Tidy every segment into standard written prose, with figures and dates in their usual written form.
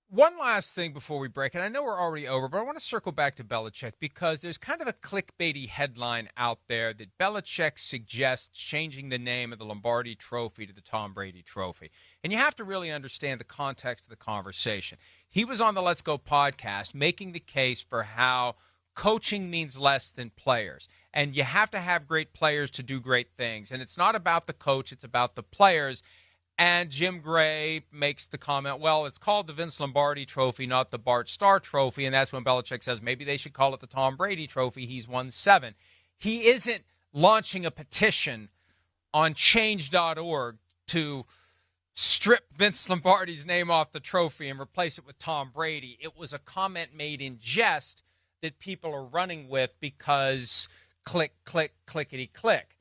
One last thing before we break, and I know we're already over, but I want to circle back to Belichick because there's kind of a clickbaity headline out there that Belichick suggests changing the name of the Lombardi Trophy to the Tom Brady Trophy. And you have to really understand the context of the conversation. He was on the Let's Go podcast making the case for how coaching means less than players. And you have to have great players to do great things. And it's not about the coach, it's about the players. And Jim Gray makes the comment, well, it's called the Vince Lombardi Trophy, not the Bart Starr Trophy. And that's when Belichick says maybe they should call it the Tom Brady Trophy. He's won 7. He isn't launching a petition on change.org to strip Vince Lombardi's name off the trophy and replace it with Tom Brady. It was a comment made in jest that people are running with because click, click, clickety, click.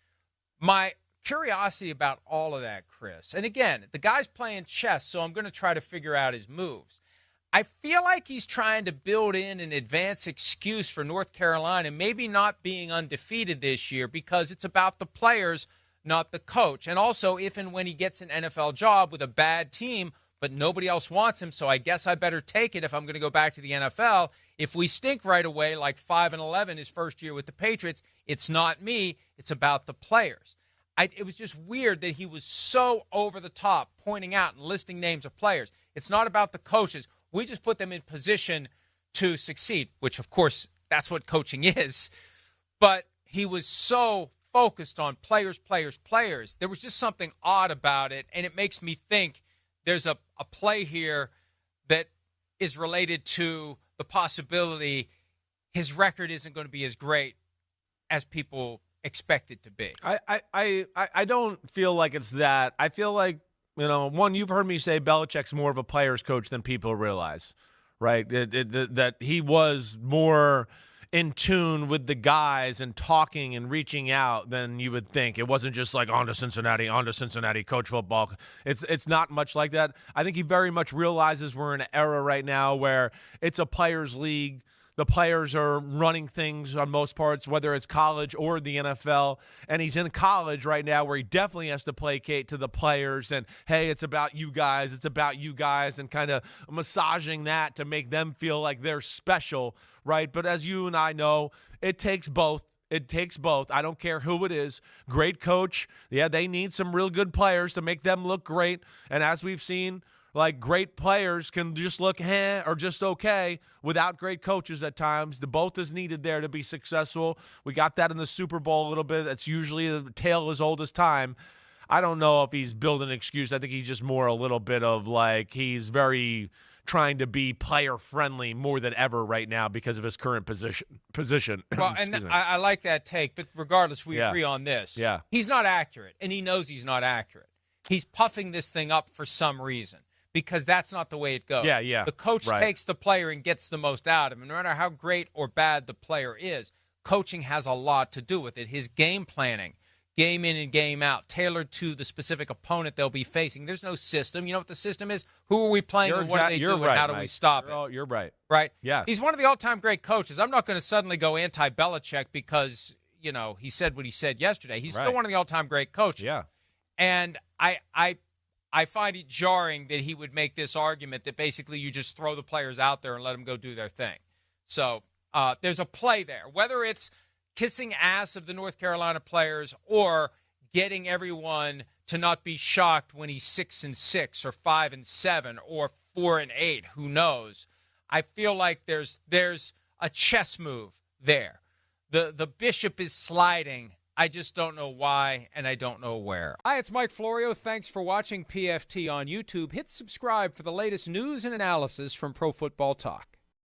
My curiosity about all of that, Chris. And again, the guy's playing chess, so I'm going to try to figure out his moves. I feel like he's trying to build in an advance excuse for North Carolina maybe not being undefeated this year because it's about the players, not the coach. And also, if and when he gets an NFL job with a bad team, but nobody else wants him, so I guess I better take it if I'm going to go back to the NFL. If we stink right away, like 5-11 his first year with the Patriots, it's not me, it's about the players. It was just weird that he was so over the top pointing out and listing names of players. It's not about the coaches. We just put them in position to succeed, which, of course, that's what coaching is. But he was so focused on players, players, players. There was just something odd about it, and it makes me think there's a play here that is related to the possibility his record isn't going to be as great as people expect it to be. I don't feel like it's that. I feel like, one, you've heard me say Belichick's more of a player's coach than people realize, right? That he was more in tune with the guys and talking and reaching out than you would think. It wasn't just like on to Cincinnati, coach football. It's not much like that. I think he very much realizes we're in an era right now where it's a players' league. The players are running things on most parts, whether it's college or the NFL. And he's in college right now where he definitely has to placate to the players and, hey, it's about you guys, and kind of massaging that to make them feel like they're special, right? But as you and I know, it takes both. It takes both. I don't care who it is. Great coach. Yeah, they need some real good players to make them look great. And as we've seen, like, great players can just look or just okay without great coaches at times. The both is needed there to be successful. We got that in the Super Bowl a little bit. That's usually the tale as old as time. I don't know if he's building an excuse. I think he's just more a little bit of like he's very trying to be player-friendly more than ever right now because of his current position. Well, and I like that take, but regardless, we agree on this. Yeah. He's not accurate, and he knows he's not accurate. He's puffing this thing up for some reason. Because that's not the way it goes. Yeah. The coach takes the player and gets the most out of him. No matter how great or bad the player is, coaching has a lot to do with it. His game planning, game in and game out, tailored to the specific opponent they'll be facing. There's no system. You know what the system is? Who are we playing and what do they do and how do we stop it? Oh, you're right. Right? Yes. He's one of the all-time great coaches. I'm not going to suddenly go anti-Belichick because, he said what he said yesterday. He's still one of the all-time great coaches. Yeah. And I find it jarring that he would make this argument that basically you just throw the players out there and let them go do their thing. So there's a play there, whether it's kissing ass of the North Carolina players or getting everyone to not be shocked when he's 6-6 or 5-7 or 4-8. Who knows? I feel like there's a chess move there. The bishop is sliding. I just don't know why, and I don't know where. Hi, it's Mike Florio. Thanks for watching PFT on YouTube. Hit subscribe for the latest news and analysis from Pro Football Talk.